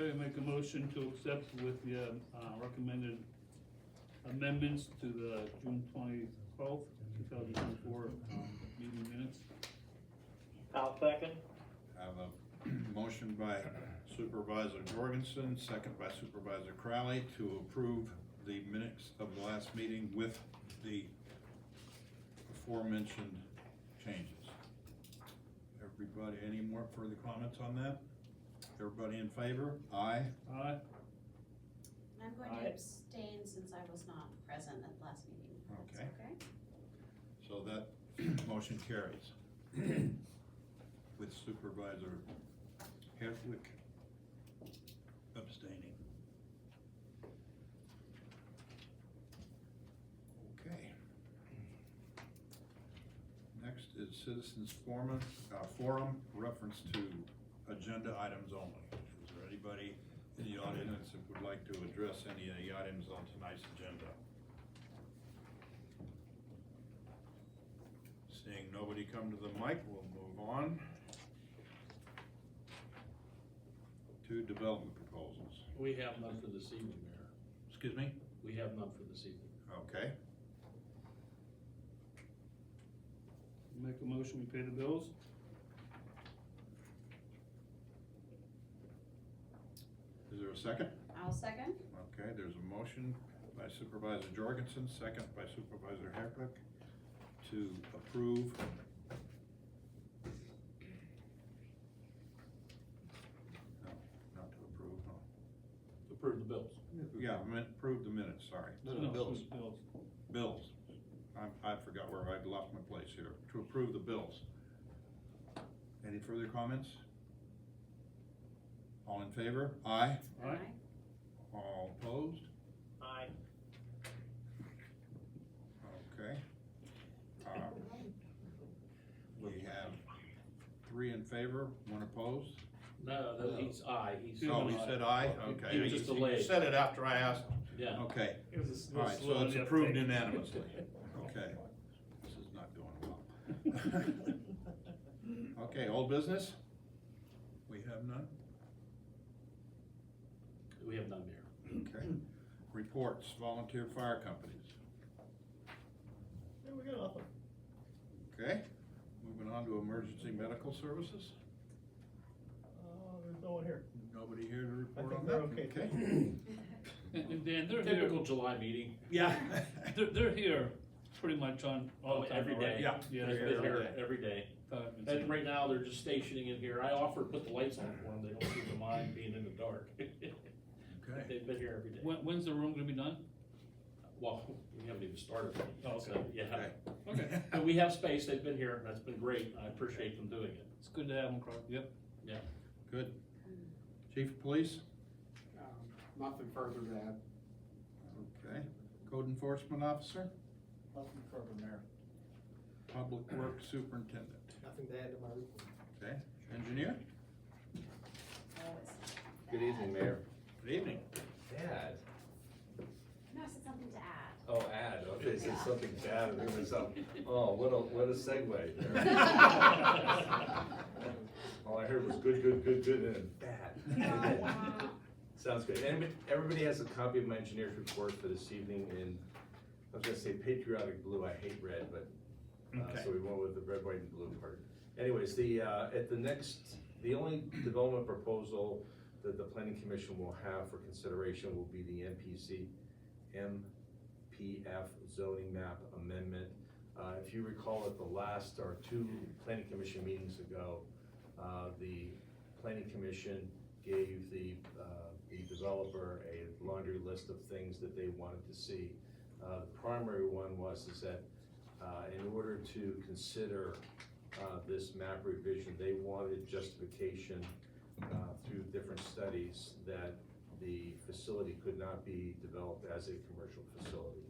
Okay, make a motion to accept with the recommended amendments to the June 12th, 2024 meeting minutes. I'll second. Have a motion by Supervisor Jorgensen, second by Supervisor Crowley to approve the minutes of the last meeting with the aforementioned changes. Everybody, any more further comments on that? Everybody in favor? Aye. Aye. I'm going to abstain since I was not present at the last meeting. Okay. Okay? So that motion carries. With Supervisor Hedwick abstaining. Okay. Next is Citizens Forum reference to agenda items only. Is there anybody in the audience that would like to address any of the items on tonight's agenda? Seeing nobody come to the mic, we'll move on to development proposals. We have none for this evening, Mayor. Excuse me? We have none for this evening. Okay. Make a motion, we pay the bills. Is there a second? I'll second. Okay, there's a motion by Supervisor Jorgensen, second by Supervisor Hedrick to approve. No, not to approve, no. Approve the bills. Yeah, I meant approve the minutes, sorry. No, bills. Bills. Bills. I forgot where I'd lost my place here. To approve the bills. Any further comments? All in favor? Aye. Aye. All opposed? Aye. Okay. We have 3 in favor, 1 opposed. No, he's aye. Oh, he said aye? Okay. He was just He delayed. said it after I asked him. Yeah. Okay. It was a All right, so it's approved unanimously. Okay. This is not going well. Okay, old business? We have none? We have none, Mayor. Okay. Reports, volunteer fire companies. Yeah, we got nothing. Okay. Moving on to emergency medical services. There's no one here. Nobody here to I report think on they're that? okay. And Dan, they're Typical here, July meeting. Yeah. they're here pretty much on all the time. Every day. right? Yeah. Yeah. They've They're been here here every day. And And right now, they're just stationing in here. I offered to put the lights on for them. They don't seem to mind being in the dark. Okay. They've been here every day. When's the room gonna be done? Well, we haven't even started. Oh, okay. So, yeah. Okay. Okay. But we have space. They've been here. That's been great. I appreciate them doing it. It's good to have them across, yep. Yeah. Good. Chief of Police? Nothing further to add. Okay. Code Enforcement Officer? Nothing further, Mayor. Public Works Superintendent? Nothing to add to my report. Okay. Engineer? Good evening, Mayor. Good evening. Add. No, I said something to add. Oh, add, okay, so something to add, and there was some, oh, what a segue there. All I heard was good, and bad. Sounds good. And everybody has a copy of my engineer's report for this evening in, I was gonna say patriotic blue, I hate red, but, Okay. so we went with the red, white, and blue part. Anyways, the only development proposal that the planning commission will have for consideration will be the MPF zoning map amendment. If you recall at the last, or 2 planning commission meetings ago, the planning commission gave the developer a laundry list of things that they wanted to see. The primary one is that in order to consider this map revision, they wanted justification through different studies that the facility could not be developed as a commercial facility.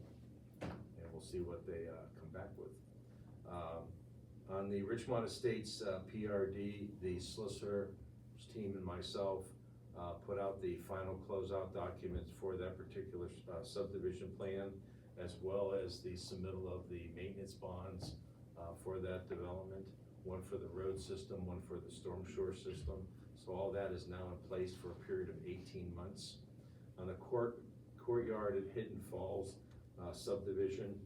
And we'll see what they come back with. On the Richmond Estates PRD, the solicitor's team and myself put out the final closeout documents for that particular subdivision plan, as well as the submittal of the maintenance bonds for that development, one for the road system, one for the storm shore system. So all that is now in place for a period of 18 months. On the courtyard at Hidden Falls subdivision,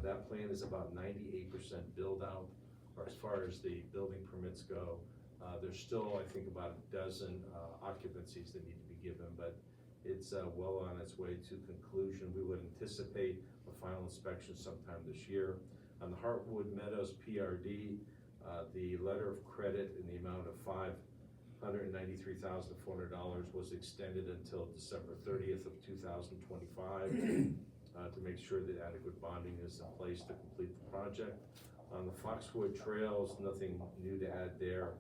that plan is about 98% build out, or as far as the building permits go. There's still, I think, about a dozen occupancies that need to be given, but it's well on its way to conclusion. We would anticipate a final inspection sometime this year. On the Heartwood Meadows PRD, the letter of credit in the amount of $593,400 was extended until December 30th of 2025 to make sure that adequate bonding is in place to complete the project. On the Foxwood Trails, nothing new to add there.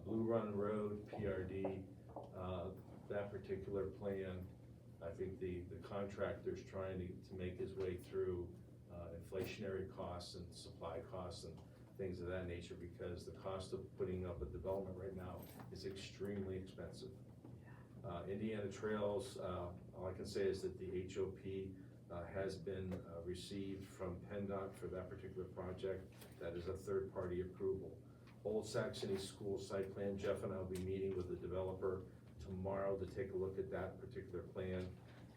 Blue Run Road PRD, that particular plan, I think the contractor's trying to make his way through inflationary costs and supply costs and things of that nature, because the cost of putting up a development right now is extremely expensive. Indiana Trails, all I can say is that the HOP has been received from PennDOT for that particular project. That is a third-party approval. Old Saxony School site plan, Jeff and I will be meeting with the developer tomorrow to take a look at that particular plan.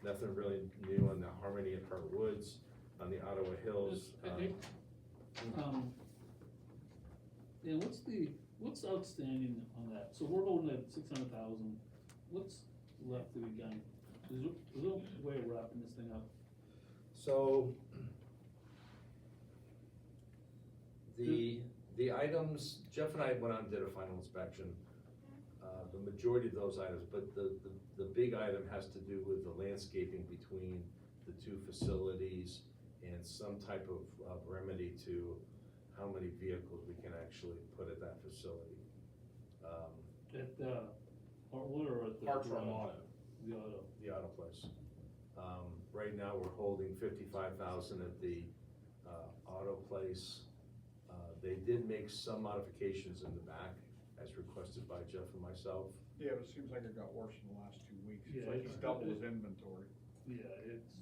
Nothing really new on the Harmony at Hart Woods, on the Ottawa Hills. Yeah, what's outstanding on that? So we're holding at 600,000, what's left to be done? Is there a way of wrapping this thing up? So, the items, Jeff and I went out and did a final inspection. The majority of those items, but the big item has to do with the landscaping between the two facilities and some type of remedy to how many vehicles we can actually put at that facility. At Hartwood or at the? Hartford Auto. The auto. The auto place. Right now, we're holding 55,000 at the auto place. They did make some modifications in the back, as requested by Jeff and myself. Yeah, but it seems like it got worse in the last 2 weeks. It's Yeah, like it's- he's doubled his inventory. Yeah, it's,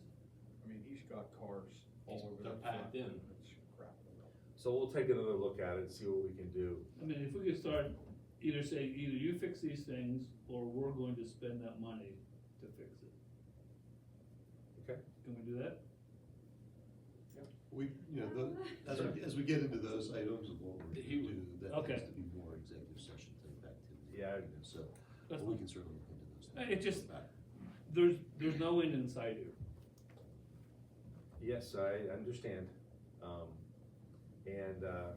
I mean, he's got cars all over They're the packed front. in. It's crap. So we'll take another look at it and see what we can do. I mean, if we could start, either you fix these things, or we're going to spend that money to fix it. Okay. Can we do that? We, as we get into those items of what we're He gonna do, that Okay. has to be more executive session type activity. Yeah. So, That's but we fine. can certainly look into those things. It just, there's no end in sight here. Yes, I understand. And a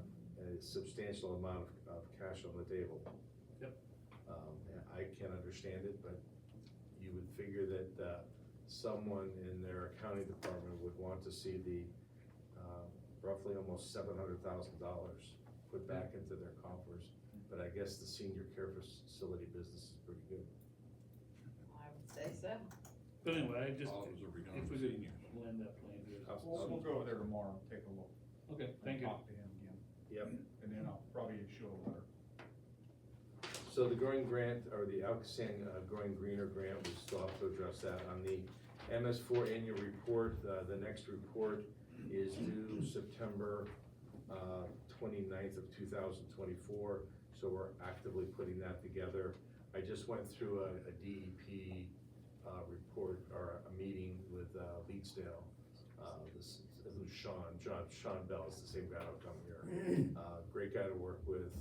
substantial amount of cash on the table. Yep. And I can understand it, but you would figure that someone in their accounting department would want to see the roughly almost $700,000 put back into their coffers. But I guess the senior care facility business is pretty good. I would say so. But anyway, I just, Olives are if becoming we could seniors. land that plane here. We'll go over there tomorrow, take a look. Okay, thank you. Talk to him again, Yep. and then I'll probably issue a letter. So the growing grant, or the Alcoasand Growing Greener grant, we still have to address that. On the MS4 annual report, the next report is due September 29th of 2024, so we're actively putting that together. I just went through a DEP report, or a meeting with Leedsdale. It was Sean Bell, is the same guy who come here. Great guy to work with.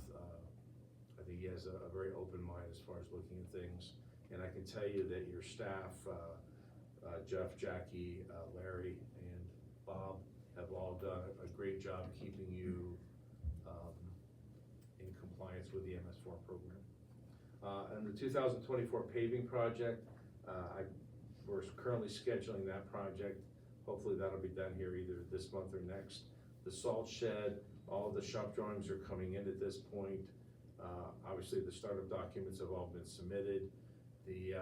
I think he has a very open mind as far as looking at things. And I can tell you that your staff, Jeff, Jackie, Larry, and Bob, have all done a great job keeping you in compliance with the MS4 program. And the 2024 paving project, we're currently scheduling that project. Hopefully that'll be done here either this month or next. The salt shed, all the shop drawings are coming in at this point. Obviously, the startup documents have all been submitted. He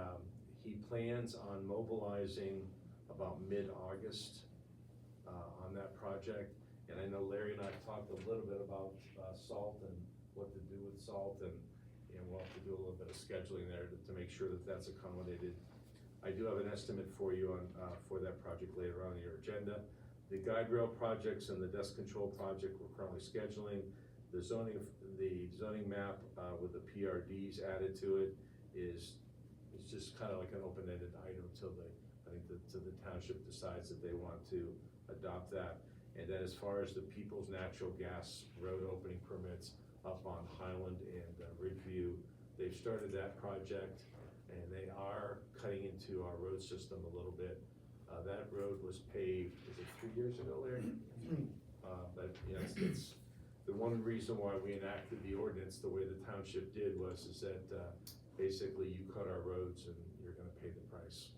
plans on mobilizing about mid-August on that project. And I know Larry and I talked a little bit about salt and what to do with salt, and we'll have to do a little bit of scheduling there to make sure that that's accommodated. I do have an estimate for you on for that project later on in your agenda. The guide rail projects and the dust control project we're currently scheduling. The zoning map, with the PRDs added to it it's just kind of like an open-ended item till the township decides that they want to adopt that. And then as far as the People's Natural Gas Road opening permits up on Highland and Ridgeview, they've started that project, and they are cutting into our road system a little bit. That road was paved, was it 3 years ago, Larry? But, you know, it's the one reason why we enacted the ordinance the way the township did is that, basically you cut our roads and you're gonna pay the price.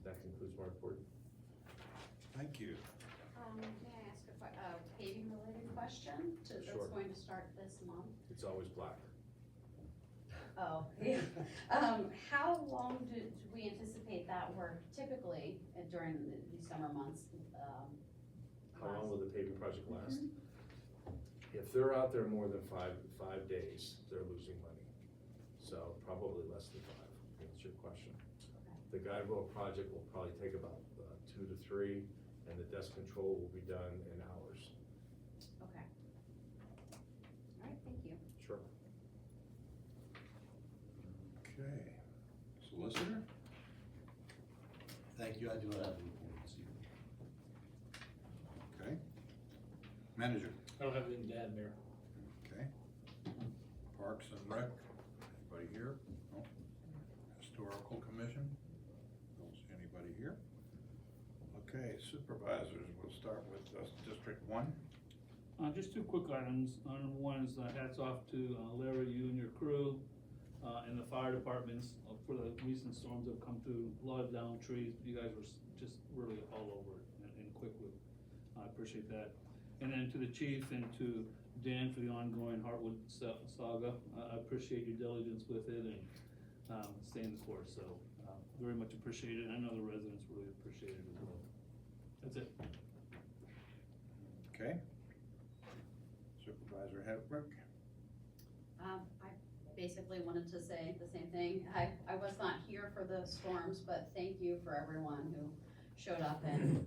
That concludes my report. Thank you. May I ask a paving related question that's Sure. going to start this month? It's always black. Oh, yeah. How long do we anticipate that work typically during the summer months? How long will the paving project last? Mm-hmm. If they're out there more than five days, they're losing money. So probably less than 5, to answer your question. The guide road project will probably take about 2 to 3, and the dust control will be done in hours. Okay. All right, thank you. Sure. Okay. Solicitor? Thank you, I do not have a report this evening. Okay. Manager? I don't have anything to add, Mayor. Okay. Parks and Rec? Anybody here? No. Historical Commission? Don't see anybody here. Okay, Supervisors, we'll start with District 1. Just 2 quick items. Number one is hats off to Larry, you and your crew, and the fire departments for the recent storms that have come through. A lot of downed trees. You guys were just really all over it and quick with. I appreciate that. And then to the chief and to Dan for the ongoing Heartwood saga. I appreciate your diligence with it and staying the course. So very much appreciated. I know the residents really appreciate it as well. That's it. Okay. Supervisor Hedrick? I basically wanted to say the same thing. I was not here for the storms, but thank you for everyone who showed up and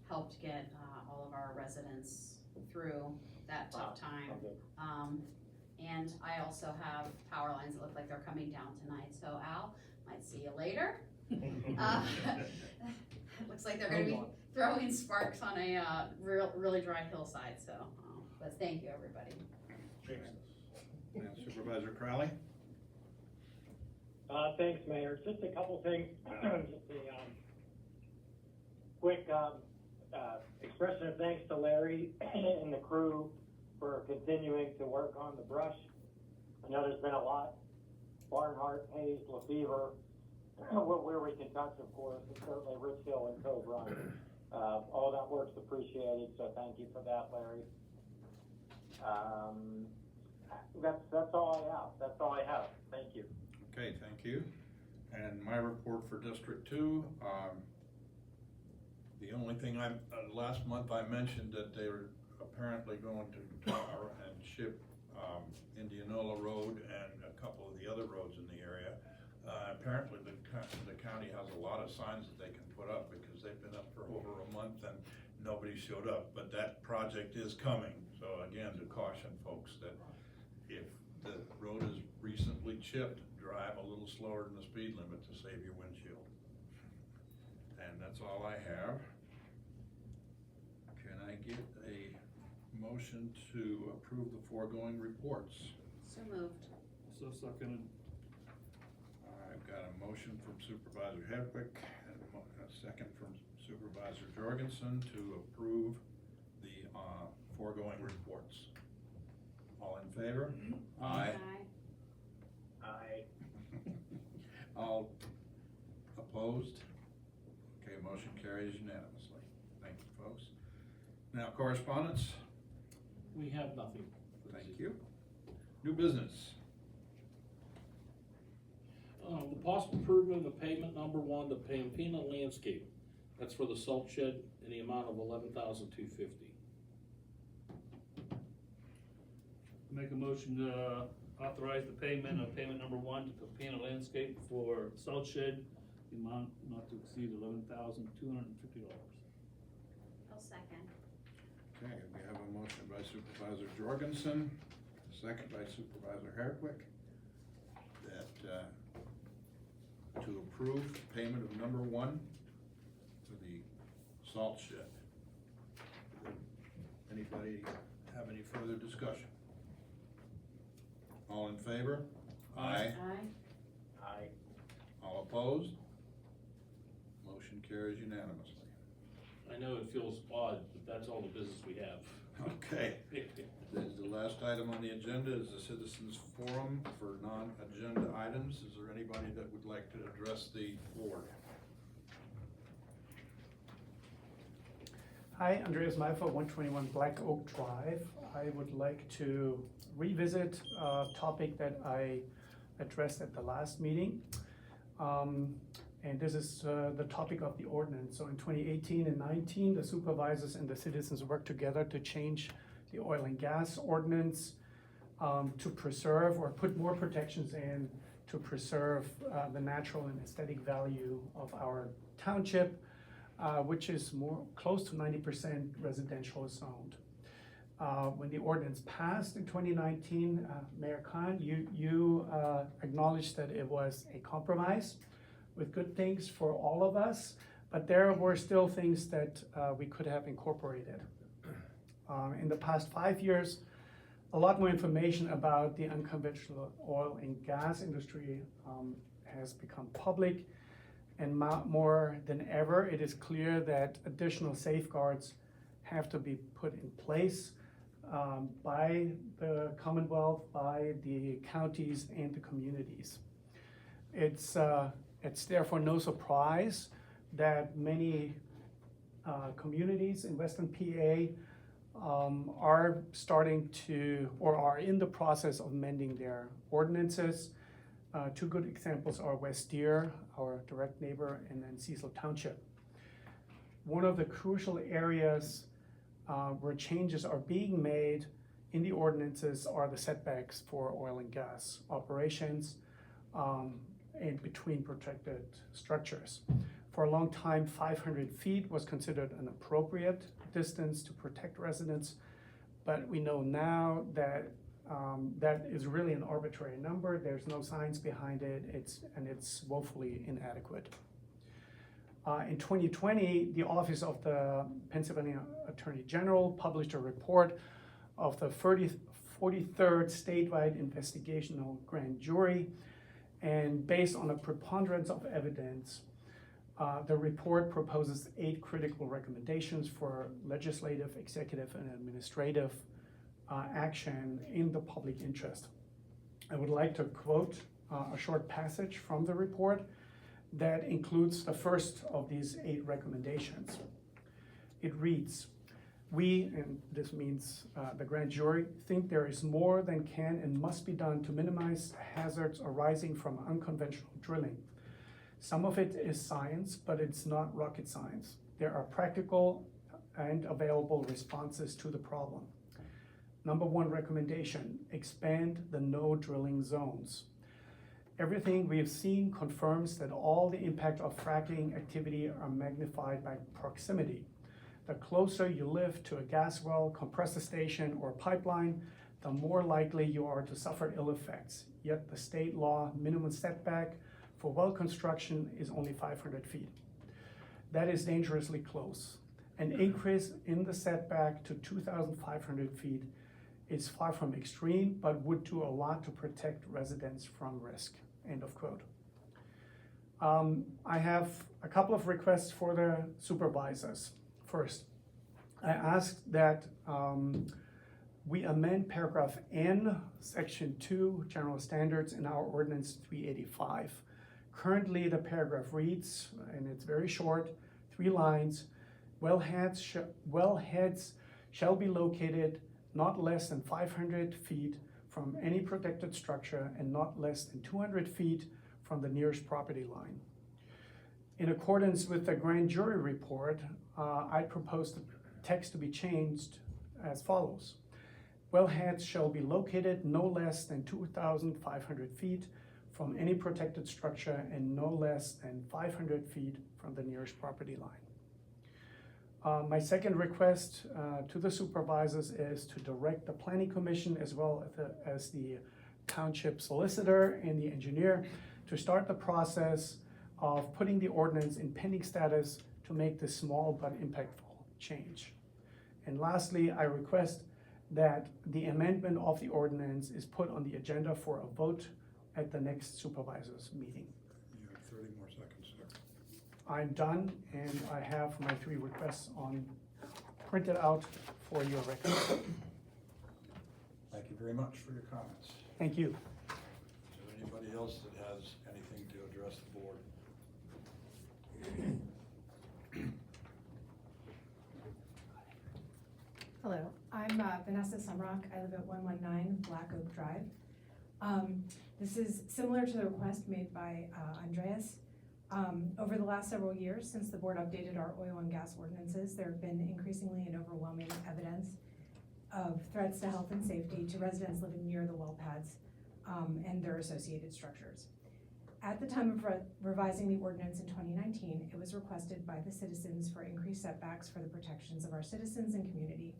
helped get all of our residents through that tough time. And I also have power lines that look like they're coming down tonight, so Al, might see you later. Looks like they're gonna be throwing sparks on a really dry hillside, so, but thank you, everybody. And Supervisor Crowley? Thanks, Mayor. Just a couple things. Just a quick expression of thanks to Larry and the crew for continuing to work on the brush. I know there's been a lot. Barnhart, Hayes, LaFever, where we can touch, of course, and certainly Rich Hill and Cove Run. All that work's appreciated, so thank you for that, Larry. That's all I have. That's all I have. Thank you. Okay, thank you. And my report for District 2, the only thing last month I mentioned that they were apparently going to tar and ship Indianola Road and a couple of the other roads in the area. Apparently the county has a lot of signs that they can put up because they've been up for over a month and nobody showed up, but that project is coming. So again, to caution folks that if the road is recently chipped, drive a little slower than the speed limit to save your windshield. And that's all I have. Can I get a motion to approve the foregoing reports? So moved. So seconded. I've got a motion from Supervisor Hedwick and a second from Supervisor Jorgensen to approve the foregoing reports. All in favor? Aye. All opposed? Okay, motion carries unanimously. Thank you, folks. Now, correspondence? We have nothing. Thank you. New business? The possible improvement of payment number 1 to Pampina Landscape. That's for the salt shed in the amount of $11,250. Make a motion to authorize the payment of payment number 1 to Pampina Landscape for salt shed, the amount not to exceed $11,250. I'll second. Okay, we have a motion by Supervisor Jorgensen, second by Supervisor Hardwick, that, to approve payment of number one for the salt shed. Anybody have any further discussion? All in favor? Aye. Aye. Aye. All opposed? Motion carries unanimously. I know it feels odd, but that's all the business we have. Okay, the last item on the agenda is the citizens forum for non-agenda items. Is there anybody that would like to address the board? Hi, Andreas Meifer, 121 Black Oak Drive. I would like to revisit a topic that I addressed at the last meeting. And this is the topic of the ordinance. So in 2018 and 19, the supervisors and the citizens worked together to change the oil and gas ordinance to preserve or put more protections in to preserve the natural and aesthetic value of our township, which is close to 90% residential zoned. When the ordinance passed in 2019, Mayor Khan, you acknowledged that it was a compromise with good things for all of us, but there were still things that we could have incorporated. In the past 5 years, a lot more information about the unconventional oil and gas industry has become public, and more than ever, it is clear that additional safeguards have to be put in place by the Commonwealth, by the counties and the communities. It's therefore no surprise that many communities in Western PA are starting to, or are in the process of amending their ordinances. Two good examples are West Deer, our direct neighbor, and then Cecil Township. One of the crucial areas where changes are being made in the ordinances are the setbacks for oil and gas operations and between protected structures. For a long time, 500 feet was considered an appropriate distance to protect residents, but we know now that that is really an arbitrary number. There's no science behind it, it's woefully inadequate. In 2020, the Office of the Pennsylvania Attorney General published a report of the 43rd statewide investigational grand jury, and based on a preponderance of evidence, the report proposes 8 critical recommendations for legislative, executive, and administrative action in the public interest. I would like to quote a short passage from the report that includes the first of these 8 recommendations. It reads, "We," and this means the grand jury, "think there is more than can and must be done to minimize hazards arising from unconventional drilling. Some of it is science, but it's not rocket science. There are practical and available responses to the problem. Number 1 recommendation, expand the no drilling zones. Everything we have seen confirms that all the impact of fracking activity are magnified by proximity. The closer you live to a gas well, compressor station, or pipeline, the more likely you are to suffer ill effects. Yet the state law minimum setback for well construction is only 500 feet. That is dangerously close. An increase in the setback to 2,500 feet is far from extreme, but would do a lot to protect residents from risk." End of quote. I have a couple of requests for the supervisors. First, I ask that we amend paragraph N, section 2, general standards in our ordinance 385. Currently, the paragraph reads, and it's very short, 3 lines, wellheads shall be located not less than 500 feet from any protected structure and not less than 200 feet from the nearest property line. In accordance with the grand jury report, I propose the text to be changed as follows. Wellheads shall be located no less than 2,500 feet from any protected structure and no less than 500 feet from the nearest property line. My second request to the supervisors is to direct the planning commission as well as the township solicitor and the engineer to start the process of putting the ordinance in pending status to make this small but impactful change. And lastly, I request that the amendment of the ordinance is put on the agenda for a vote at the next supervisors meeting. You have 30 more seconds, sir. I'm done, and I have my 3 requests printed out for your record. Thank you very much for your comments. Thank you. Is there anybody else that has anything to address the board? Hello, I'm Vanessa Sumrock. I live at 119 Black Oak Drive. This is similar to the request made by Andreas. Over the last several years, since the board updated our oil and gas ordinances, there have been increasingly and overwhelming evidence of threats to health and safety to residents living near the well pads and their associated structures. At the time of revising the ordinance in 2019, it was requested by the citizens for increased setbacks for the protections of our citizens and community.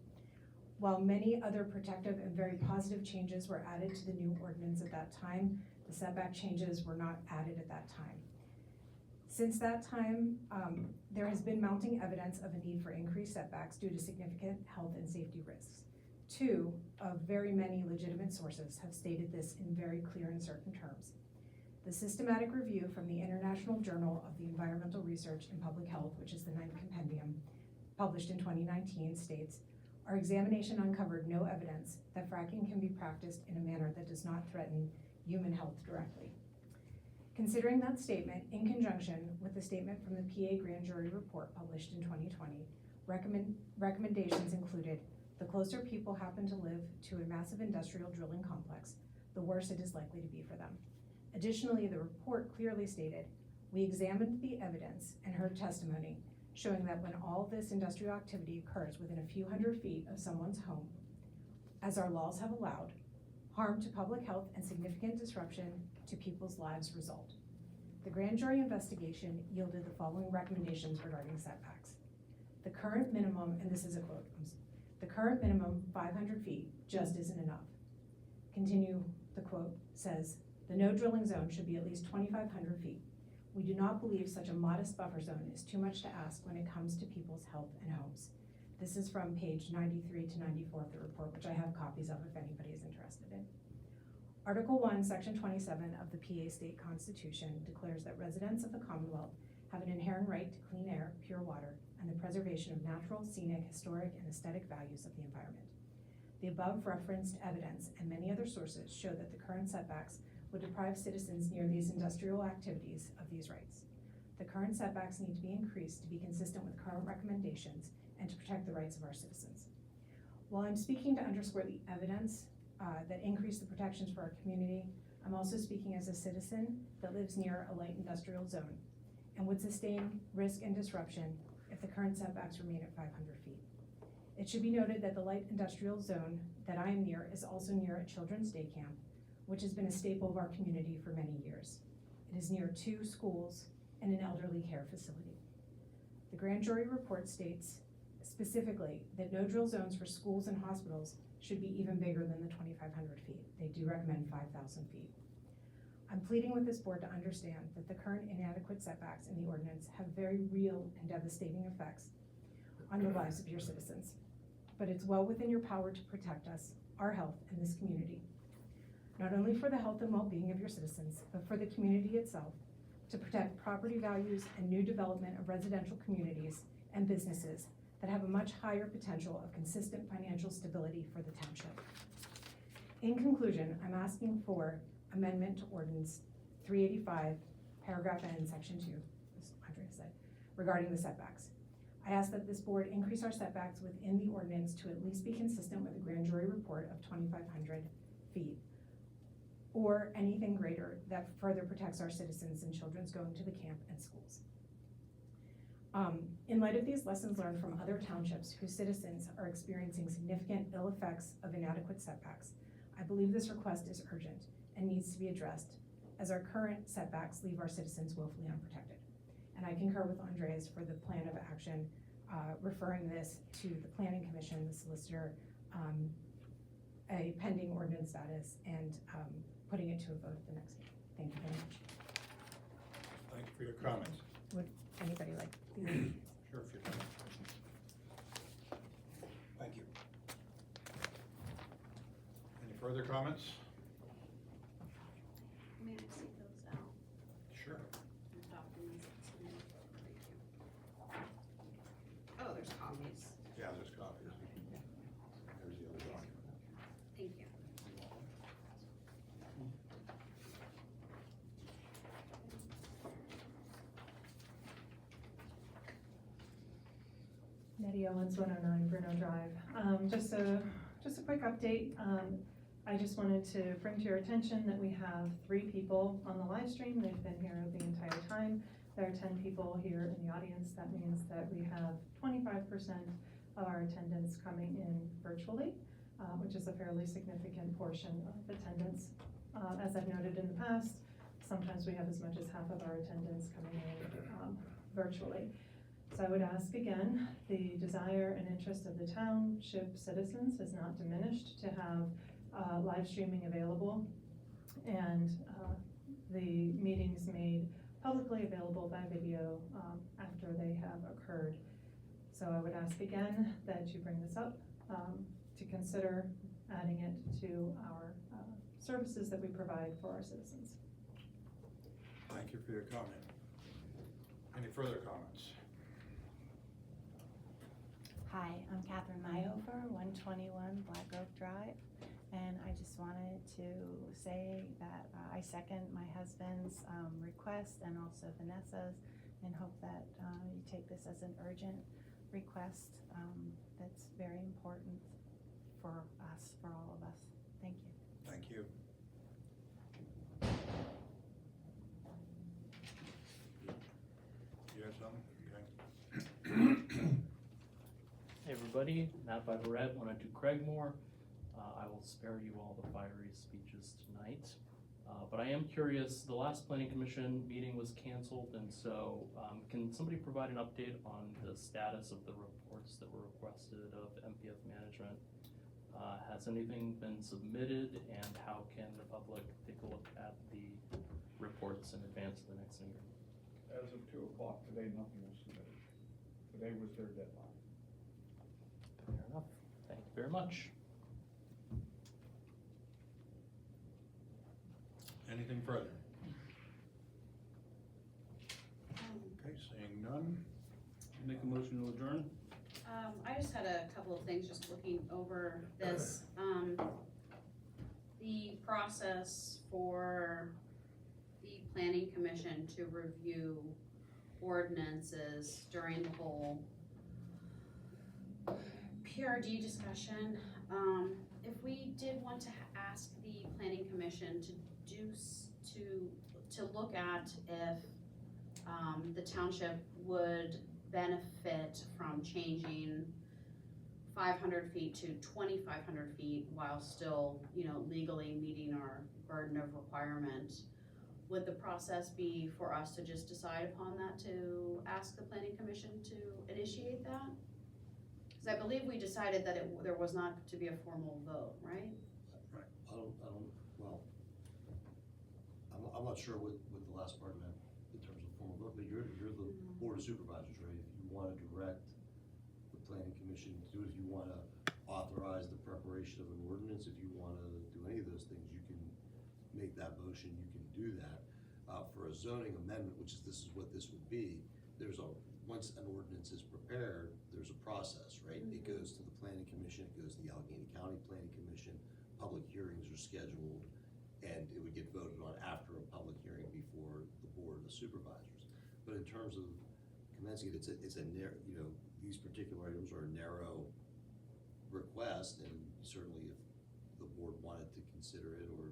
While many other protective and very positive changes were added to the new ordinance at that time, the setback changes were not added at that time. Since that time, there has been mounting evidence of a need for increased setbacks due to significant health and safety risks. 2 of very many legitimate sources have stated this in very clear and certain terms. The systematic review from the International Journal of the Environmental Research in Public Health, which is the 9th compendium, published in 2019, states, "Our examination uncovered no evidence that fracking can be practiced in a manner that does not threaten human health directly." Considering that statement, in conjunction with the statement from the PA Grand Jury Report published in 2020, recommendations included, the closer people happen to live to a massive industrial drilling complex, the worse it is likely to be for them. Additionally, the report clearly stated, "We examined the evidence and heard testimony showing that when all this industrial activity occurs within a few hundred feet of someone's home, as our laws have allowed, harm to public health and significant disruption to people's lives result." The grand jury investigation yielded the following recommendations regarding setbacks. The current minimum, and this is a quote, the current minimum 500 feet just isn't enough. Continue, the quote says, "The no drilling zone should be at least 2,500 feet. We do not believe such a modest buffer zone is too much to ask when it comes to people's health and homes." This is from page 93 to 94 of the report, which I have copies of if anybody is interested in. Article 1, Section 27 of the PA State Constitution declares that residents of the Commonwealth have an inherent right to clean air, pure water, and the preservation of natural, scenic, historic, and aesthetic values of the environment. The above referenced evidence and many other sources show that the current setbacks would deprive citizens near these industrial activities of these rights. The current setbacks need to be increased to be consistent with current recommendations and to protect the rights of our citizens. While I'm speaking to underscore the evidence that increase the protections for our community, I'm also speaking as a citizen that lives near a light industrial zone and would sustain risk and disruption if the current setbacks remain at 500 feet. It should be noted that the light industrial zone that I am near is also near a children's day camp, which has been a staple of our community for many years. It is near 2 schools and an elderly care facility. The grand jury report states specifically that no drill zones for schools and hospitals should be even bigger than the 2,500 feet. They do recommend 5,000 feet. I'm pleading with this board to understand that the current inadequate setbacks in the ordinance have very real and devastating effects on the lives of your citizens. But it's well within your power to protect us, our health, and this community. Not only for the health and well-being of your citizens, but for the community itself, to protect property values and new development of residential communities and businesses that have a much higher potential of consistent financial stability for the township. In conclusion, I'm asking for amendment to ordinance 385, paragraph N, section 2, as Andrea said, regarding the setbacks. I ask that this board increase our setbacks within the ordinance to at least be consistent with the grand jury report of 2,500 feet, or anything greater that further protects our citizens and children's going to the camp and schools. In light of these lessons learned from other townships whose citizens are experiencing significant ill effects of inadequate setbacks, I believe this request is urgent and needs to be addressed, as our current setbacks leave our citizens woefully unprotected. And I concur with Andreas for the plan of action referring this to the planning commission, the solicitor, a pending ordinance status, and putting it to a vote at the next meeting. Thank you very much. Thank you for your comments. Would anybody like? Sure, if you can. Thank you. Any further comments? May I see those out? Sure. The documents that's in there? Thank you. Oh, there's copies. Yeah, there's copies. There's the other document. Thank you. Nettie Owens, 109 Bruno Drive. Just a quick update. I just wanted to bring to your attention that we have 3 people on the live stream. They've been here the entire time. There are 10 people here in the audience. That means that we have 25% of our attendance coming in virtually, which is a fairly significant portion of attendance. As I've noted in the past, sometimes we have as much as half of our attendance coming in virtually. So I would ask again, the desire and interest of the township citizens has not diminished to have live streaming available, and the meetings made publicly available by video after they have occurred. So I would ask again that you bring this up to consider adding it to our services that we provide for our citizens. Thank you for your comment. Any further comments? Hi, I'm Catherine Myhofer, 121 Black Oak Drive, and I just wanted to say that I second my husband's request and also Vanessa's, and hope that you take this as an urgent request that's very important for us, for all of us. Thank you. Thank you. You have something? Okay. Hey everybody, Matt Barbarette, 102 Craigmore. I will spare you all the fiery speeches tonight. But I am curious, the last planning commission meeting was canceled, and so can somebody provide an update on the status of the reports that were requested of MPF management? Has anything been submitted, and how can the public take a look at the reports in advance of the next meeting? As of 2 o'clock today, nothing was submitted. Today was their deadline. Fair enough. Thank you very much. Anything further? Okay, seeing none. Make a motion to adjourn? I just had a couple of things just looking over this. The process for the planning commission to review ordinances during the whole PRD discussion, if we did want to ask the planning commission to look at if the township would benefit from changing 500 feet to 2,500 feet while still, legally meeting our burden of requirement, would the process be for us to just decide upon that, to ask the planning commission to initiate that? Because I believe we decided that there was not to be a formal vote, right? Right, I'm not sure what the last part meant in terms of formal vote, but you're the board of supervisors, right? If you wanna direct the planning commission to do it, if you wanna authorize the preparation of an ordinance, if you wanna do any of those things, you can make that motion, you can do that. For a zoning amendment, this is what this would be, once an ordinance is prepared, there's a process, right? It goes to the planning commission, it goes to the Allegheny County Planning Commission, public hearings are scheduled, and it would get voted on after a public hearing before the board of supervisors. But in terms of commencing it, it's a narrow, these particular items are a narrow request, and certainly if the board wanted to consider it, or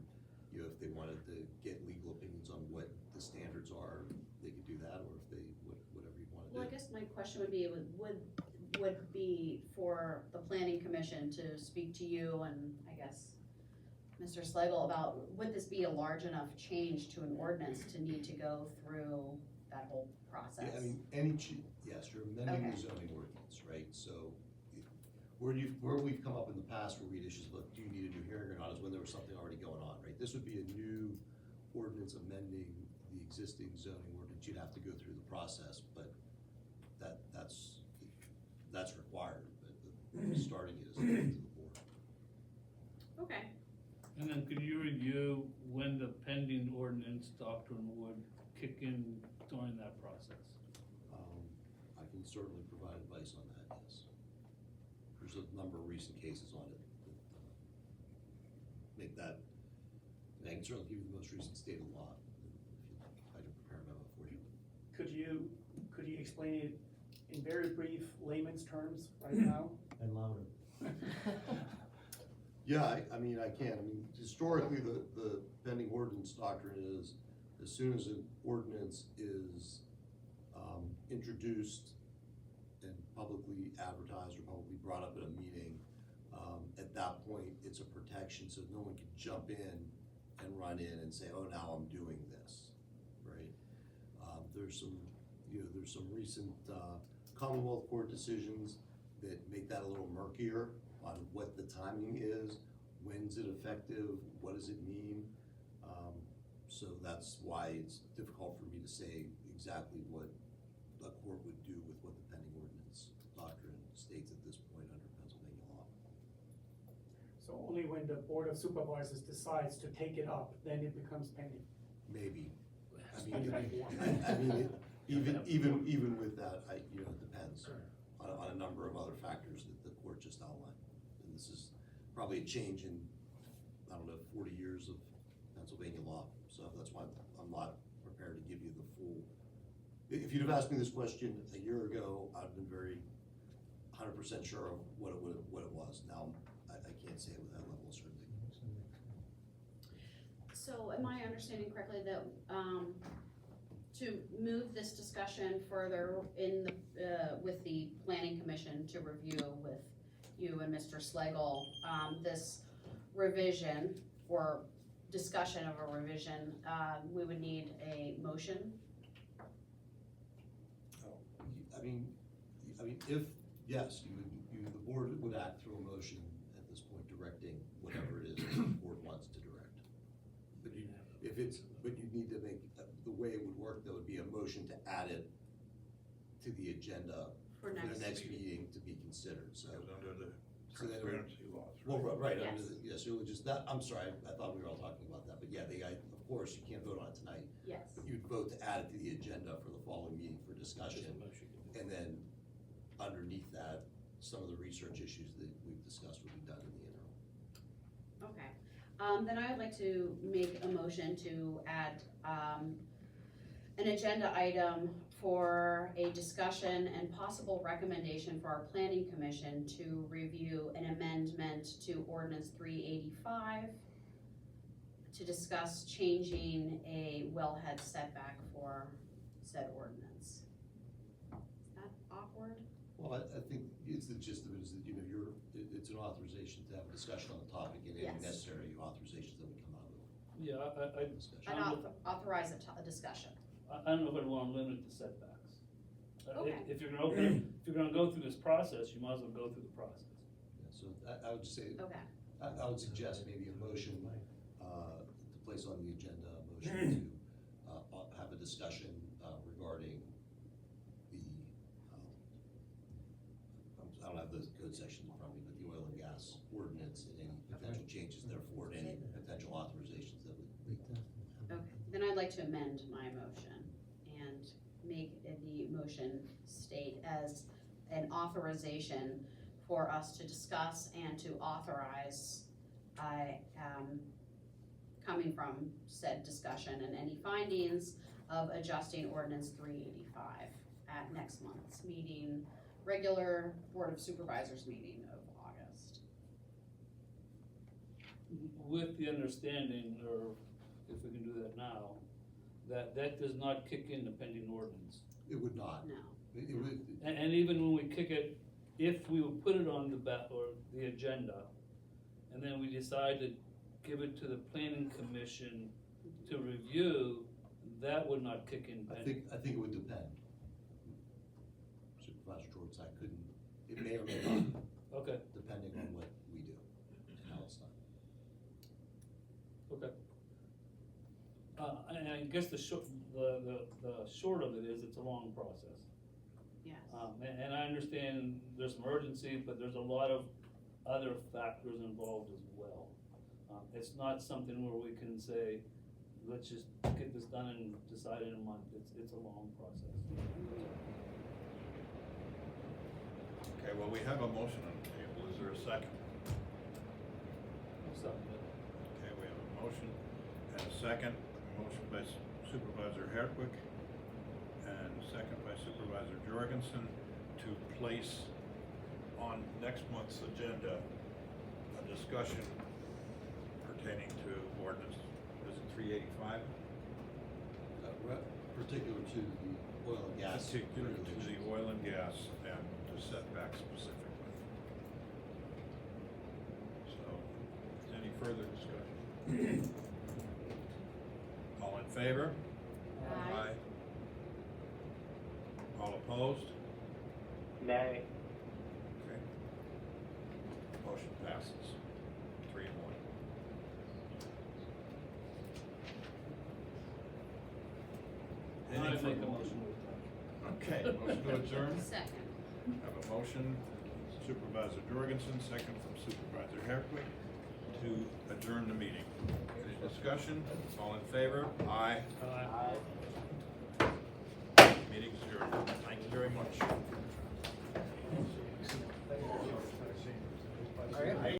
if they wanted to get legal opinions on what the standards are, they could do that, or if they whatever you want to do. Well, I guess my question would be, would be for the planning commission to speak to you and I guess Mr. Slagle about, would this be a large enough change to an ordinance to need to go through that whole process. Yeah, I mean, yes, you're amending the zoning ordinance, right? So where we've come up in the past where we'd issues, look, do you need a new hearing or not, is when there was something already going on, right? This would be a new ordinance amending the existing zoning ordinance. You'd have to go through the process, but that's required, but starting it is up to the board. Okay, And then could you review when the pending ordinance doctrine would kick in during that process? I can certainly provide advice on that, yes. There's a number of recent cases on it that make that, and I can certainly give you the most recent state of law, if you'd like. I can prepare a memo for you. Could you explain it in very brief layman's terms right now? And louder. Yeah, I mean, I can. I mean, historically, the pending ordinance doctrine is, as soon as an ordinance is introduced and publicly advertised or publicly brought up at a meeting, at that point, it's a protection, so no one can jump in and run in and say, oh, now I'm doing this, right? There's some recent Commonwealth Court decisions that make that a little murkier on what the timing is, when's it effective, what does it mean? So that's why it's difficult for me to say exactly what a court would do with what the pending ordinance doctrine states at this point under Pennsylvania law. So only when the Board of Supervisors decides to take it up, then it becomes pending. Maybe. I mean, even with that, it depends on a number of other factors that the court just outlined. And this is probably a change in, 40 years of Pennsylvania law. So that's why I'm not prepared to give you the full. If you'd have asked me this question a year ago, I'd have been very 100% sure of what it was. Now, I can't say it with that level of certainty. so am I understanding correctly that, to move this discussion further in the, with the planning commission to review with you and Mr. Slagle, this revision or discussion of a revision, we would need a motion? I mean, if, yes, the board would act through a motion at this point directing whatever it is that the board wants to direct. But you need to make, the way it would work, there would be a motion to add it to the agenda For the next next meeting to be considered, so. Under the So then it would- transparency laws. Well, right, Yes. under the, yes, it would just, that, I'm sorry, I thought we were all talking about that, but yeah, of course, you can't vote on it tonight. Yes. But you'd vote to add it to the agenda for the following meeting for discussion. And then underneath that, some of the research issues that we've discussed would be done in the interim. Okay, then I would like to make a motion to add, an agenda item for a discussion and possible recommendation for our planning commission to review an amendment to ordinance 385 to discuss changing a wellhead setback for said ordinance. Is that awkward? Well, I think it's the gist of it is that, it's an authorization to have a discussion on the topic and any Yes. necessary authorizations that would come out of Yeah, the discussion. And authorize a discussion. I don't know if I'd want to limit the setbacks. Okay. If you're gonna go through this process, you might as well go through the process. Yeah, so I would just say, Okay, I would suggest maybe a motion, to place on the agenda, a motion to, have a discussion, regarding the, I don't have the code section in front of me, but the oil and gas ordinance and any potential changes therefore, and any potential authorizations that would lead to. okay. Then I'd like to amend my motion and make the motion state as an authorization for us to discuss and to authorize, coming from said discussion and any findings of adjusting ordinance 385 at next month's meeting, regular Board of Supervisors meeting of August. With the understanding, or if we can do that now, that does not kick in the pending ordinance. It would not. No. It would, And even when we kick it, if we would put it on the agenda, and then we decide to give it to the planning commission to review, that would not kick in I pending. think it would depend. may or may not, Okay, depending on what we do and how it's done. okay. And I guess the short of it is, it's a long process. Yes. And I understand there's some urgency, but there's a lot of other factors involved as well. It's not something where we can say, let's just get this done and decide in a month. It's a long process. Okay, well, we have a motion on the table. Is there a second? Okay, we have a motion and a second. A motion by Supervisor Hertwick and a second by Supervisor Jorgensen to place on next month's agenda a discussion pertaining to ordinance, is it 385? Particular to the oil and gas. Particular to the oil and gas and to setback specifically. So, any further discussion? All in favor? Aye. All opposed? Nay. Okay. Motion passes, 3-1. I Any make a further- motion. Okay, motion to adjourn. Second. Have a motion, Supervisor Jorgensen, second from Supervisor Hertwick, to adjourn the meeting. Any discussion? All in favor? Aye. Meeting's adjourned. Thank you very much.